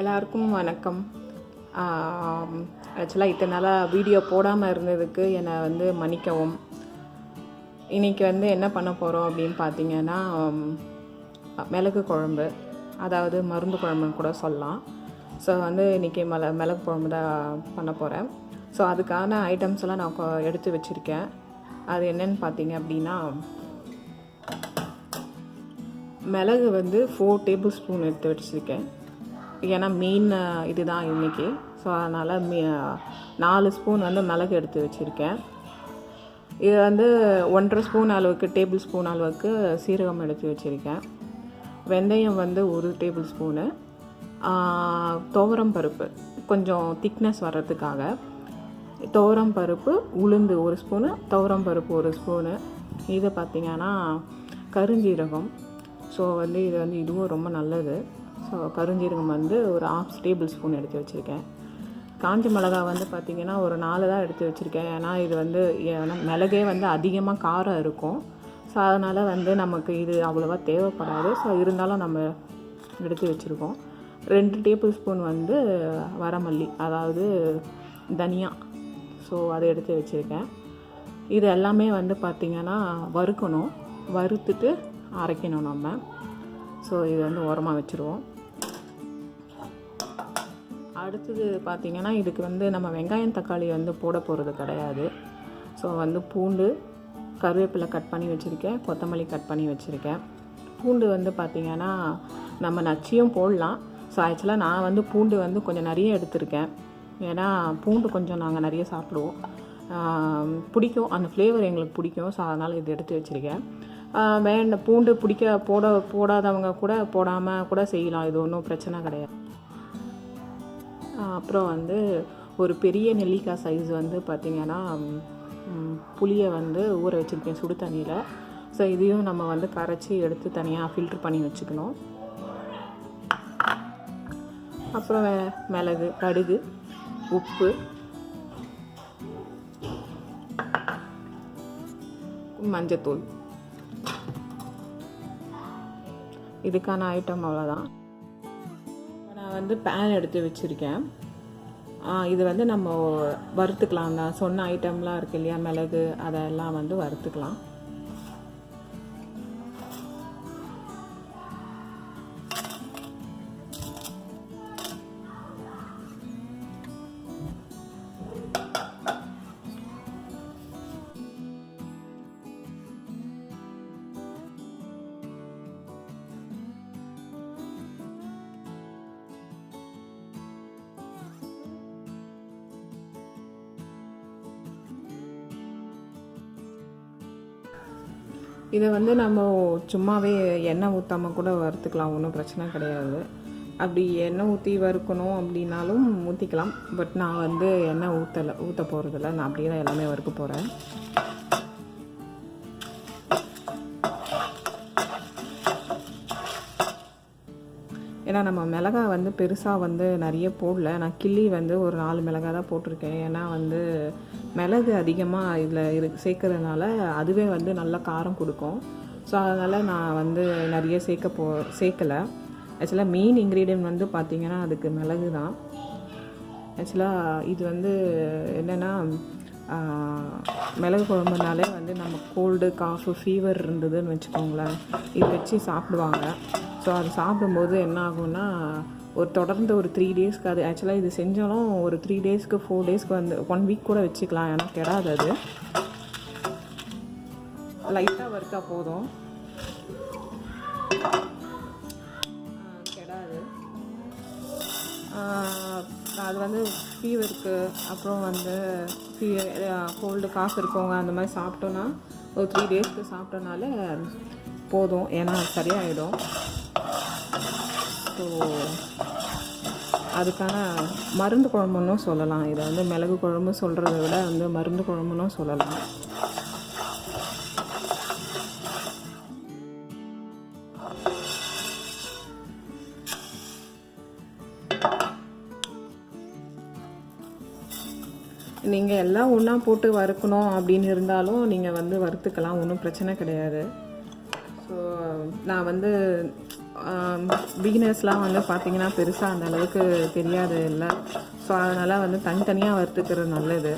எல்லாருக்கும் வணக்கம். ஆக்சுவலாக இத்தனை நாளாக வீடியோ போடாமல் இருந்ததுக்கு என்னை வந்து மன்னிக்கவும். இன்றைக்கி வந்து என்ன பண்ண போகிறோம் அப்படின்னு பார்த்தீங்கன்னா, மிளகு குழம்பு, அதாவது மருந்து குழம்புன்னு கூட சொல்லலாம். ஸோ வந்து இன்றைக்கி மிளகு குழம்பு தான் பண்ண போகிறேன். ஸோ அதுக்கான ஐட்டம்ஸ் எல்லாம் நான் எடுத்து வச்சுருக்கேன். அது என்னென்னு பார்த்தீங்க அப்படின்னா, மிளகு வந்து 4 டேபிள் ஸ்பூன் எடுத்து வச்சுருக்கேன். ஏன்னா மெயின் இது தான் இன்றைக்கி. ஸோ அதனால் 4 ஸ்பூன் வந்து மிளகு எடுத்து வச்சுருக்கேன். இது வந்து 1.5 ஸ்பூன் அளவுக்கு டேபிள் ஸ்பூன் அளவுக்கு சீரகம் எடுத்து வச்சுருக்கேன். வெந்தயம் வந்து 1 டேபிள் ஸ்பூனு. துவரம் பருப்பு கொஞ்சம் திக்னஸ் வர்றதுக்காக துவரம் பருப்பு, உளுந்து 1 ஸ்பூனு, துவரம் பருப்பு 1 ஸ்பூனு. இது பார்த்திங்கன்னா கருஞ்சீரகம். ஸோ வந்து இது வந்து இதுவும் ரொம்ப நல்லது. ஸோ கருஞ்சீரகம் வந்து ஒரு 1/2 டேபிள் ஸ்பூன் எடுத்து வச்சுருக்கேன். காஞ்ச மிளகா வந்து பார்த்திங்கன்னா ஒரு 4 தான் எடுத்து வச்சுருக்கேன். ஏன்னா இது வந்து மிளகே வந்து அதிகமாக காரம் இருக்கும். ஸோ அதனால் வந்து நமக்கு இது அவ்வளோவா தேவைப்படாது. ஸோ இருந்தாலும் நம்ம எடுத்து வச்சுருக்கோம். 2 டேபிள் ஸ்பூன் வந்து வரமல்லி, அதாவது தனியா. ஸோ அதை எடுத்து வச்சுருக்கேன். இது எல்லாமே வந்து பார்த்திங்கன்னா வறுக்கணும். வறுத்துட்டு அரைக்கணும் நம்ம. ஸோ இது வந்து ஓரமாக வச்சுருவோம். அடுத்தது பார்த்திங்கன்னா, இதுக்கு வந்து நம்ம வெங்காயம் தக்காளி வந்து போட போகிறது கிடையாது. ஸோ வந்து பூண்டு, கருவேப்பிலை கட் பண்ணி வச்சுருக்கேன், கொத்தமல்லி கட் பண்ணி வச்சுருக்கேன். பூண்டு வந்து பார்த்திங்கன்னா நம்ம நச்சியும் போடலாம். ஸோ ஆக்சுவலாக நான் வந்து பூண்டு வந்து கொஞ்சம் நிறைய எடுத்திருக்கேன். ஏன்னா பூண்டு கொஞ்சம் நாங்கள் நிறைய சாப்பிடுவோம், பிடிக்கும், அந்த ஃப்ளேவர் எங்களுக்கு பிடிக்கும். ஸோ அதனால் இது எடுத்து வச்சுருக்கேன். பூண்டு போடாதவங்க கூட போடாமல் கூட செய்யலாம், இது ஒன்றும் பிரச்சனை கிடையாது. அப்புறம் வந்து ஒரு பெரிய நெல்லிக்காய் சைஸ் வந்து பார்த்திங்கன்னா புளியை வந்து ஊற வச்சுருக்கேன் சுடு தண்ணியில். ஸோ இதையும் நம்ம வந்து கரைச்சி எடுத்து தனியாக ஃபில்ட்ரு பண்ணி வச்சுக்கணும். அப்புறம் மிளகு, கடுகு, உப்பு, மஞ்சத்தூள், இதுக்கான ஐட்டம் அவ்வளோதான். நான் வந்து பேன் எடுத்து வச்சுருக்கேன். இது வந்து நம்ம வறுத்துக்கலாம். நான் சொன்ன ஐட்டம்லாம் இருக்குது இல்லையா, மிளகு, அதெல்லாம் வந்து வறுத்துக்கலாம். இதை வந்து நம்ம சும்மாவே எண்ணெய் ஊற்றாமல் கூட வறுத்துக்கலாம், ஒன்றும் பிரச்சனை கிடையாது. அப்படி எண்ணெய் ஊற்றி வறுக்கணும் அப்படின்னாலும் ஊற்றிக்கலாம். பட் நான் வந்து எண்ணெய் ஊற்ற போகிறதில்ல, நான் அப்படியே தான் எல்லாமே வறுக்க போகிறேன். ஏன்னா நம்ம மிளகாய் வந்து பெருசாக வந்து நிறைய போடல. நான் கிள்ளி வந்து ஒரு 4 மிளகாய் தான் போட்டிருக்கேன். ஏன்னா வந்து மிளகு அதிகமாக இதில் சேர்க்கறதுனால அதுவே வந்து நல்லா காரம் கொடுக்கும். ஸோ அதனால் நான் வந்து நிறைய சேர்க்கலை. ஆக்சுவலாக மெயின் இன்க்ரீடியன்ட் வந்து பார்த்திங்கன்னா அதுக்கு மிளகு தான். ஆக்சுவலாக இது வந்து என்னென்னா, மிளகு குழம்புனாலே வந்து நம்ம கோல்டு, காஃபு, ஃபீவர் இருந்ததுன்னு வச்சுக்கோங்களேன், இது வச்சு சாப்பிடுவாங்க. ஸோ அது சாப்பிடும்போது என்ன ஆகும்னா, தொடர்ந்து ஒரு 3 டேஸ்க்கு, அது ஆக்சுவலாக இது செஞ்சாலும் ஒரு 3 டேஸ்க்கு 4 டேஸ்க்கு வந்து 1 வீக் கூட வச்சுக்கலாம். ஏன்னா கெடாது, அது லைட்டாக வறுத்தா போதும், கெடாது. அது வந்து ஃபீவருக்கு, அப்புறம் வந்து கோல்டு, காசு இருக்கவங்க அந்த மாதிரி சாப்பிட்டோன்னா ஒரு 3 டேஸ்க்கு சாப்பிட்டோனால போதும். ஏன்னா சரியாயிடும். ஸோ அதுக்கான மருந்து குழம்புன்னும் சொல்லலாம். இதை வந்து மிளகு குழம்பு சொல்கிறத விட வந்து மருந்து குழம்புன்னும் சொல்லலாம். நீங்கள் எல்லாம் ஒன்றா போட்டு வறுக்கணும் அப்படின்னு இருந்தாலும் நீங்கள் வந்து வறுத்துக்கலாம், ஒன்றும் பிரச்சனை கிடையாது. ஸோ நான் வந்து பிகினர்ஸ்லாம் வந்து பார்த்திங்கன்னா பெருசாக அந்த அளவுக்கு தெரியாது இல்லை. ஸோ அதனால் வந்து தனித்தனியாக வறுத்துக்கிறது நல்லது.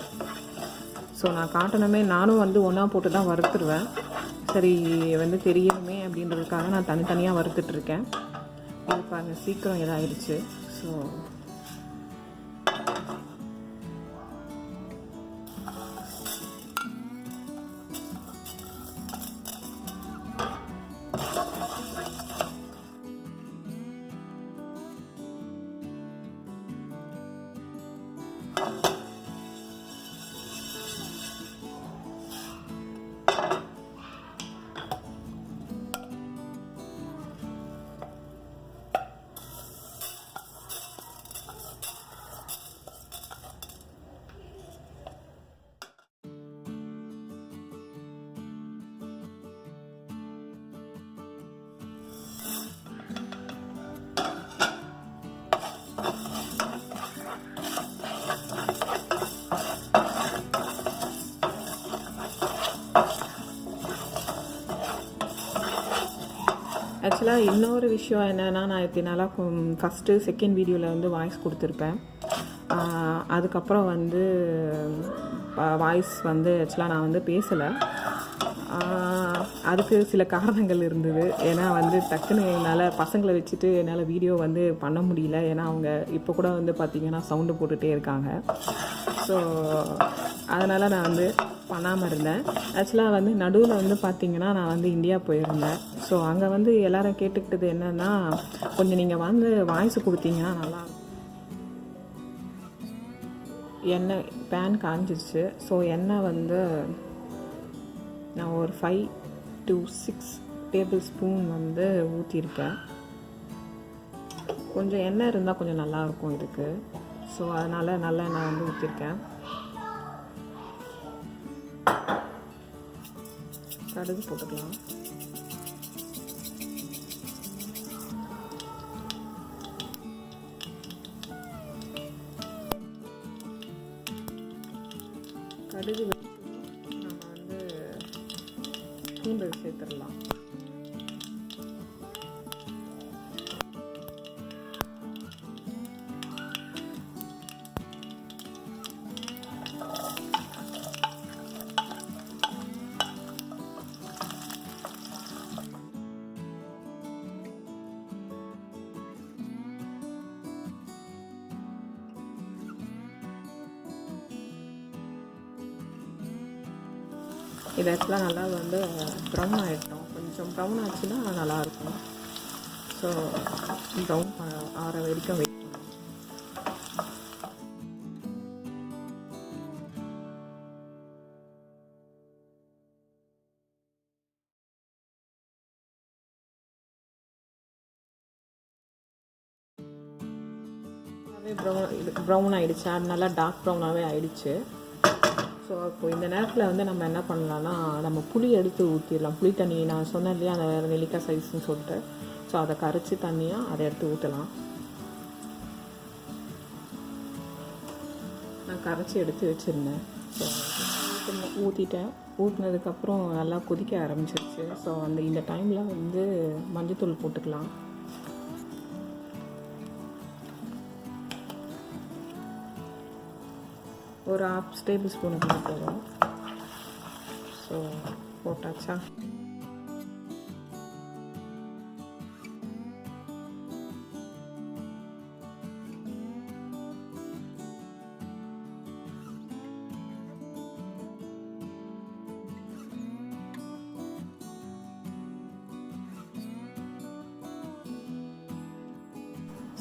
ஸோ நான் காட்டணுமே, நானும் வந்து ஒன்றா போட்டு தான் வறுத்துருவேன். சரி வந்து தெரியணுமே அப்படின்றதுக்காக நான் தனித்தனியாக வறுத்துட்ருக்கேன். இது பாருங்கள் சீக்கிரம் இதாகிடுச்சு. ஸோ ஆக்சுவலாக இன்னொரு விஷயம் என்னென்னா, நான் இதனால ஃபஸ்ட்டு செகண்ட் வீடியோவில் வந்து வாய்ஸ் கொடுத்துருப்பேன். அதுக்கப்புறம் வந்து வாய்ஸ் வந்து ஆக்சுவலாக நான் வந்து பேசலை. அதுக்கு சில காரணங்கள் இருந்தது. ஏன்னா வந்து டக்குன்னு என்னால் பசங்களை வச்சுட்டு என்னால் வீடியோ வந்து பண்ண முடியல. ஏன்னா அவங்க இப்போ கூட வந்து பார்த்திங்கன்னா சவுண்டு போட்டுகிட்டே இருக்காங்க. ஸோ அதனால் நான் வந்து பண்ணாமல் இருந்தேன். ஆக்சுவலாக வந்து நடுவில் வந்து பார்த்திங்கன்னா நான் வந்து இந்தியா போயிருந்தேன். ஸோ அங்கே வந்து எல்லோரும் கேட்டுக்கிட்டது என்னென்னா, கொஞ்சம் நீங்கள் வந்து வாய்ஸ் கொடுத்தீங்கன்னா நல்லா. எண்ணெய் பேன் காஞ்சிருச்சு. ஸோ எண்ணெய் வந்து நான் ஒரு 5 to 6 டேபிள் ஸ்பூன் வந்து ஊற்றிருக்கேன். கொஞ்சம் எண்ணெய் இருந்தால் கொஞ்சம் நல்லாயிருக்கும் இதுக்கு. ஸோ அதனால் நல்லெண்ணெய் வந்து ஊற்றிருக்கேன். கடுகு போட்டுக்கலாம். கடுகு நம்ம வந்து பூண்டு சேர்த்துடலாம். இது ஆக்சுவலாக நல்லா வந்து ப்ரௌன் ஆகிட்டோம். கொஞ்சம் ப்ரௌன் ஆச்சுன்னா நல்லாயிருக்கும். ஸோ ப்ரௌன் ஆற வரைக்கும் வெயிட் பண்ணணும். ப்ரௌன் ஆகிடுச்சு. அது நல்லா டார்க் ப்ரௌனாகவே ஆகிடுச்சு. ஸோ இப்போ இந்த நேரத்தில் வந்து நம்ம என்ன பண்ணலான்னா, நம்ம புளி எடுத்து ஊற்றிடலாம். புளி தண்ணி நான் சொன்னேன் இல்லையா, அந்த நெல்லிக்காய் சைஸ்ன்னு சொல்லிட்டு. ஸோ அதை கரைச்சி தண்ணியாக அதை எடுத்து ஊற்றலாம். நான் கரைச்சி எடுத்து வச்சுருந்தேன். ஸோ ஊற்றிட்டேன். ஊற்றினதுக்கப்புறம் நல்லா கொதிக்க ஆரம்பிச்சிருச்சு. ஸோ இந்த டைமில் வந்து மஞ்சத்தூள் போட்டுக்கலாம். ஒரு 1/2 டேபிள் ஸ்பூன் போதும். ஸோ போட்டாச்சா.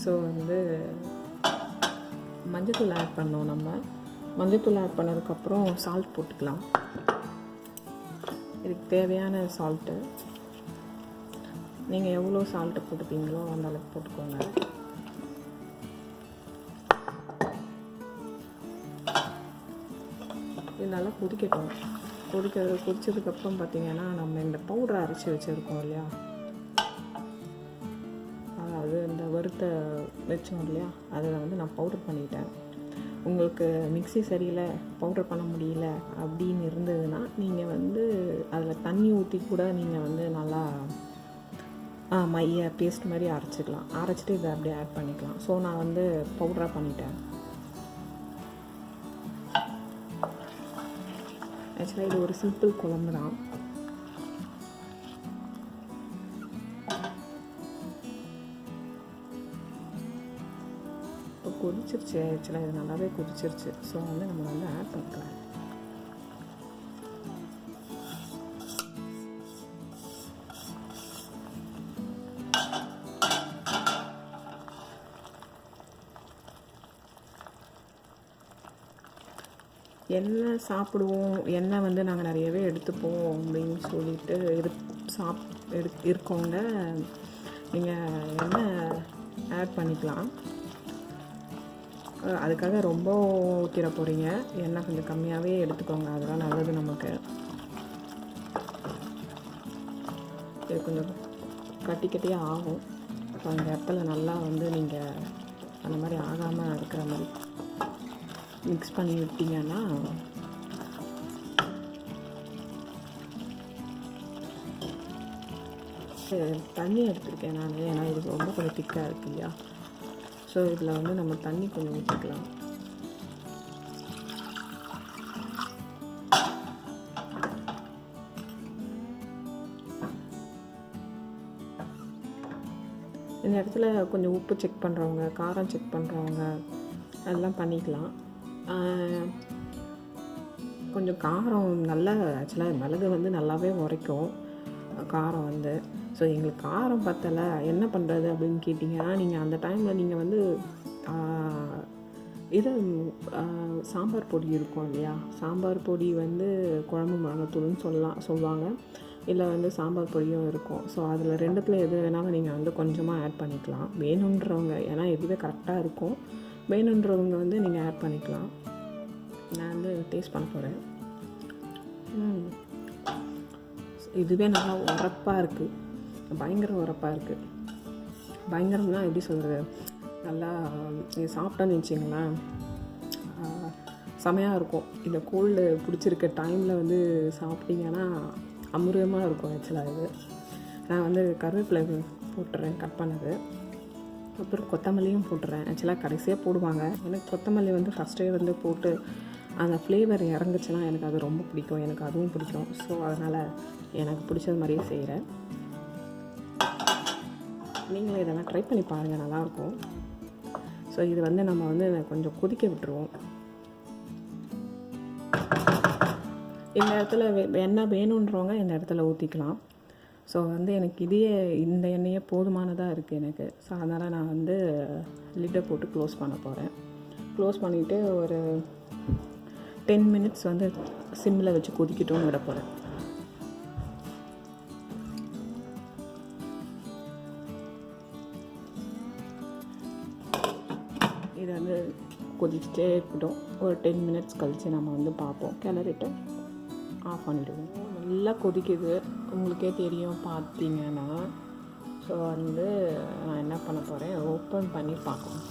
ஸோ வந்து மஞ்சத்தூள் ஆட் பண்ணோம். நம்ம மஞ்சத்தூள் ஆட் பண்ணதுக்கப்புறம் சால்ட் போட்டுக்கலாம். இதுக்கு தேவையான சால்ட்டு நீங்கள் எவ்வளோ சால்ட்டு போட்டுப்பீங்களோ அந்த அளவுக்கு போட்டுக்கோங்க. இது நல்லா கொதிக்கட்டும். கொதிச்சதுக்கப்புறம் பார்த்திங்கன்னா நம்ம இந்த பவுடரை அரைச்சி வச்சுருக்கோம் இல்லையா, அதாவது இந்த வறுத்த வச்சோம் இல்லையா, அதில் வந்து நான் பவுடர் பண்ணிட்டேன். உங்களுக்கு மிக்ஸி சரியில்லை, பவுடர் பண்ண முடியல அப்படின்னு இருந்ததுன்னா நீங்கள் வந்து அதில் தண்ணி ஊற்றி கூட நீங்கள் வந்து நல்லா மைய பேஸ்ட் மாதிரி அரைச்சிக்கலாம். அரைச்சிட்டு இதை அப்படியே ஆட் பண்ணிக்கலாம். ஸோ நான் வந்து பவுடராக பண்ணிட்டேன். ஆக்சுவலாக இது ஒரு சிம்பிள் குழம்பு தான். இப்போ கொதிச்சிருச்சு. ஆக்சுவலாக இது நல்லாவே கொதிச்சிருச்சு. ஸோ வந்து நம்ம வந்து ஆட் பண்ணிக்கலாம். எண்ணெய் சாப்பிடுவோம், எண்ணெய் வந்து நாங்கள் நிறையவே எடுத்துப்போம் அப்படின்னு சொல்லிட்டு இருக்கவங்க நீங்கள் எண்ணெய் ஆட் பண்ணிக்கலாம். அதுக்காக ரொம்ப ஊற்றிட போகிறீங்க. எண்ணெய் கொஞ்சம் கம்மியாகவே எடுத்துக்கோங்க, அதுதான் நல்லது நமக்கு. இது கொஞ்சம் கட்டி கட்டியாக ஆகும். ஸோ அந்த இடத்துல நல்லா வந்து நீங்கள் அந்த மாதிரி ஆகாமல் இருக்கிற மாதிரி மிக்ஸ் பண்ணி விட்டீங்கன்னா தண்ணி எடுத்துருக்கேன் நான். ஏன்னா இது ரொம்ப கொஞ்சம் திக்காக இருக்கு இல்லையா. ஸோ இதில் வந்து நம்ம தண்ணி கொஞ்சம் ஊற்றிக்கலாம். இந்த இடத்துல கொஞ்சம் உப்பு செக் பண்ணுறவங்க, காரம் செக் பண்ணுறவங்க அதெல்லாம் பண்ணிக்கலாம். கொஞ்சம் காரம் நல்லா, ஆக்சுவலாக மிளகு வந்து நல்லாவே உரைக்கும் காரம் வந்து. ஸோ எங்களுக்கு காரம் பத்தலை, என்ன பண்ணுறது அப்படின்னு கேட்டிங்கன்னா, நீங்கள் அந்த டைமில் நீங்கள் வந்து இது சாம்பார் பொடி இருக்கும் இல்லையா, சாம்பார் பொடி வந்து குழம்பு மிளகாத்தூள்னு சொல்லுவாங்க. இல்லை வந்து சாம்பார் பொடியும் இருக்கும். ஸோ அதில் ரெண்டுத்தில் எது வேணாலும் நீங்கள் வந்து கொஞ்சமாக ஆட் பண்ணிக்கலாம் வேணுன்றவங்க. ஏன்னா எதுவே கரெக்டாக இருக்கும். வேணுன்றவங்க வந்து நீங்கள் ஆட் பண்ணிக்கலாம். நான் வந்து டேஸ்ட் பண்ண போகிறேன். இதுவே நல்லா உரப்பாக இருக்குது, பயங்கர உரப்பாக இருக்குது. பயங்கரம்னா எப்படி சொல்கிறது, நல்லா சாப்பிட்டோன்னு வச்சிங்களேன் செமையாக இருக்கும். இந்த கோல்டு பிடிச்சிருக்க டைமில் வந்து சாப்பிட்டீங்கன்னா அமுரியமாக இருக்கும். ஆக்சுவலாக இது நான் வந்து கருவேப்பிலை போட்டுறேன், கட் பண்ணது. அப்புறம் கொத்தமல்லியும் போட்டுறேன். ஆக்சுவலாக கடைசியாக போடுவாங்க. எனக்கு கொத்தமல்லி வந்து ஃபஸ்ட்டே வந்து போட்டு அந்த ஃப்ளேவர் இறங்குச்சுன்னா எனக்கு அது ரொம்ப பிடிக்கும். எனக்கு அதுவும் பிடிக்கும். ஸோ அதனால் எனக்கு பிடிச்சது மாதிரியே செய்கிறேன். நீங்களும் இதெல்லாம் ட்ரை பண்ணி பாருங்கள், நல்லாயிருக்கும். ஸோ இது வந்து நம்ம வந்து கொஞ்சம் கொதிக்க விட்டுருவோம். இந்த இடத்துல எண்ணெய் வேணுன்றவங்க இந்த இடத்துல ஊற்றிக்கலாம். ஸோ வந்து எனக்கு இந்த எண்ணெயே போதுமானதாக இருக்குது எனக்கு. ஸோ அதனால் நான் வந்து லிட்டை போட்டு க்ளோஸ் பண்ண போகிறேன். க்ளோஸ் பண்ணிவிட்டு ஒரு 10 மினிட்ஸ் வந்து சிம்மில் வச்சு கொதிக்கட்டும்னு விட போகிறேன். இது வந்து கொதிச்சுட்டே இருக்கட்டும். ஒரு 10 மினிட்ஸ் கழித்து நம்ம வந்து பார்ப்போம். கிளறிட்டு ஆஃப் பண்ணிவிடுவோம். நல்லா கொதிக்குது, உங்களுக்கே தெரியும் பார்த்தீங்கன்னா. ஸோ வந்து நான் என்ன பண்ண போகிறேன், ஓப்பன் பண்ணி பார்க்கணும்.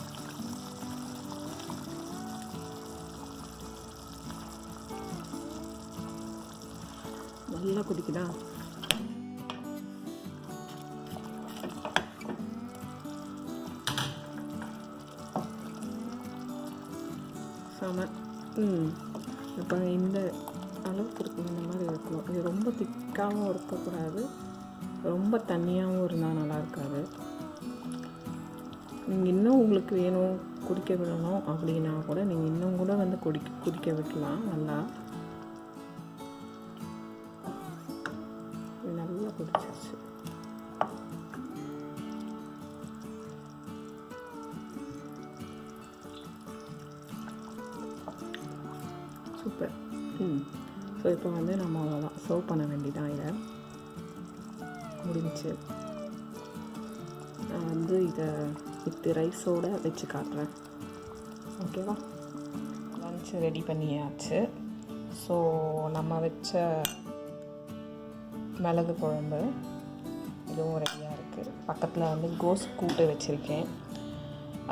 நல்லா கொதிக்குதா? செம. இப்போ இந்த அளவுக்கு இருக்கும், இந்த மாதிரி இருக்கணும். இது ரொம்ப திக்காகவும் இருக்கக்கூடாது, ரொம்ப தண்ணியாகவும் இருந்தால் நல்லா இருக்காது. நீங்கள் இன்னும் உங்களுக்கு வேணும் குடிக்க விடணும் அப்படின்னா கூட நீங்கள் இன்னும் கூட வந்து குடிக்க விடலாம். நல்லா நல்லா குடிச்சிருச்சு. சூப்பர். ஸோ இப்போ வந்து நம்ம அவ்வளோதான், சர்வ் பண்ண வேண்டியதான். இதை முடிஞ்சு நான் வந்து இதை வித் ரைஸோடு வச்சு காட்டுறேன். ஓகேவா? லன்ச் ரெடி பண்ணியாச்சு. ஸோ நம்ம வச்ச மிளகு குழம்பு இதுவும் ரெடியாக இருக்குது. பக்கத்தில் வந்து கோஸ் கூட்டு வச்சுருக்கேன்.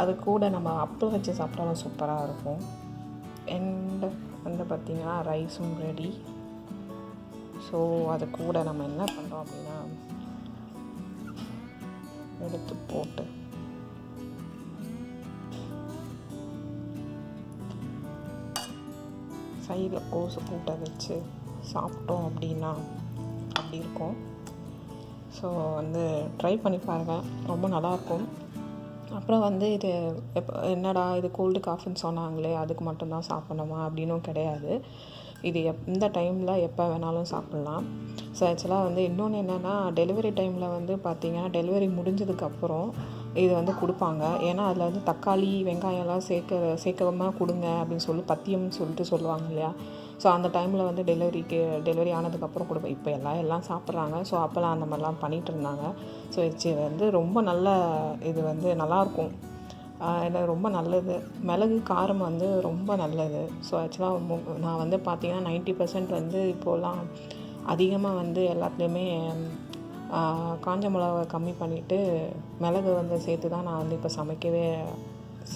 அது கூட நம்ம அப்பளம் வச்சு சாப்பிட்டாலும் சூப்பராக இருக்கும். அண்ட் வந்து பார்த்திங்கன்னா ரைஸும் ரெடி. ஸோ அது கூட நம்ம என்ன பண்ணுறோம் அப்படின்னா எடுத்து போட்டு சைடில் கோஸு கூட்டை வச்சு சாப்பிட்டோம் அப்படின்னா அப்படி இருக்கும். ஸோ வந்து ட்ரை பண்ணி பாருங்கள், ரொம்ப நல்லாயிருக்கும். அப்புறம் வந்து இது என்னடா இது கோல்டு காஃபின்னு சொன்னாங்களே அதுக்கு மட்டும்தான் சாப்பிட்ணுமா அப்படின்னும் கிடையாது. இது இந்த டைமில் எப்போ வேணாலும் சாப்பிட்லாம். ஸோ ஆக்சுவலாக வந்து இன்னொன்று என்னென்னா, டெலிவரி டைமில் வந்து பார்த்திங்கன்னா டெலிவரி முடிஞ்சதுக்கப்புறம் இது வந்து கொடுப்பாங்க. ஏன்னா அதில் வந்து தக்காளி வெங்காயம்லாம் சேர்க்காம கொடுங்க அப்படின்னு சொல்லி பத்தியம்னு சொல்லிட்டு சொல்லுவாங்க இல்லையா. ஸோ அந்த டைமில் வந்து டெலிவரி ஆனதுக்கப்புறம் கொடுப்பேன். இப்போ எல்லாம் சாப்பிட்றாங்க. ஸோ அப்போல்லாம் அந்த மாதிரிலாம் பண்ணிகிட்டு இருந்தாங்க. ஸோ இது வந்து ரொம்ப நல்ல இது வந்து நல்லாயிருக்கும். எனக்கு ரொம்ப நல்லது. மிளகு காரம் வந்து ரொம்ப நல்லது. ஸோ ஆக்சுவலாக நான் வந்து பார்த்திங்கன்னா 90% வந்து இப்போலாம் அதிகமாக வந்து எல்லாத்துலேயுமே காஞ்ச மிளகா கம்மி பண்ணிவிட்டு மிளகு வந்து சேர்த்து தான் நான் வந்து இப்போ சமைக்கவே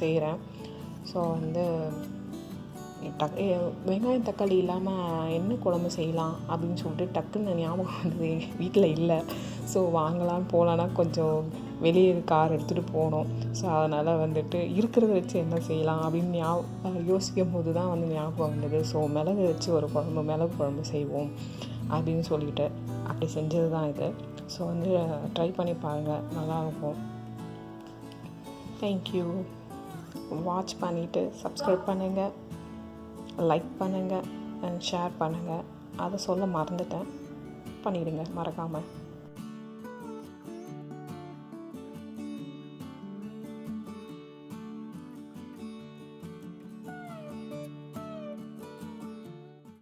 செய்கிறேன். ஸோ வந்து வெங்காயம் தக்காளி இல்லாமல் என்ன குழம்பு செய்யலாம் அப்படின்னு சொல்லிட்டு டக்குன்னு ஞாபகம் வந்தது. வீட்டில் இல்லை. ஸோ வாங்கலான்னு போகலான்னா கொஞ்சம் வெளியே கார் எடுத்துகிட்டு போனோம். ஸோ அதனால் வந்துட்டு இருக்கிறத வச்சு என்ன செய்யலாம் அப்படின்னு யோசிக்கும் போது தான் வந்து ஞாபகம் வந்தது. ஸோ மிளகு வச்சு ஒரு மிளகு குழம்பு செய்வோம் அப்படின்னு சொல்லிட்டு அப்படி செஞ்சது தான் இது. ஸோ வந்து ட்ரை பண்ணி பாருங்கள், நல்லாயிருக்கும். தேங்க்யூ. வாட்ச் பண்ணிவிட்டு சப்ஸ்கிரைப் பண்ணுங்கள், லைக் பண்ணுங்கள் அண்ட் ஷேர் பண்ணுங்கள். அதை சொல்ல மறந்துட்டேன், பண்ணிவிடுங்க மறக்காமல்.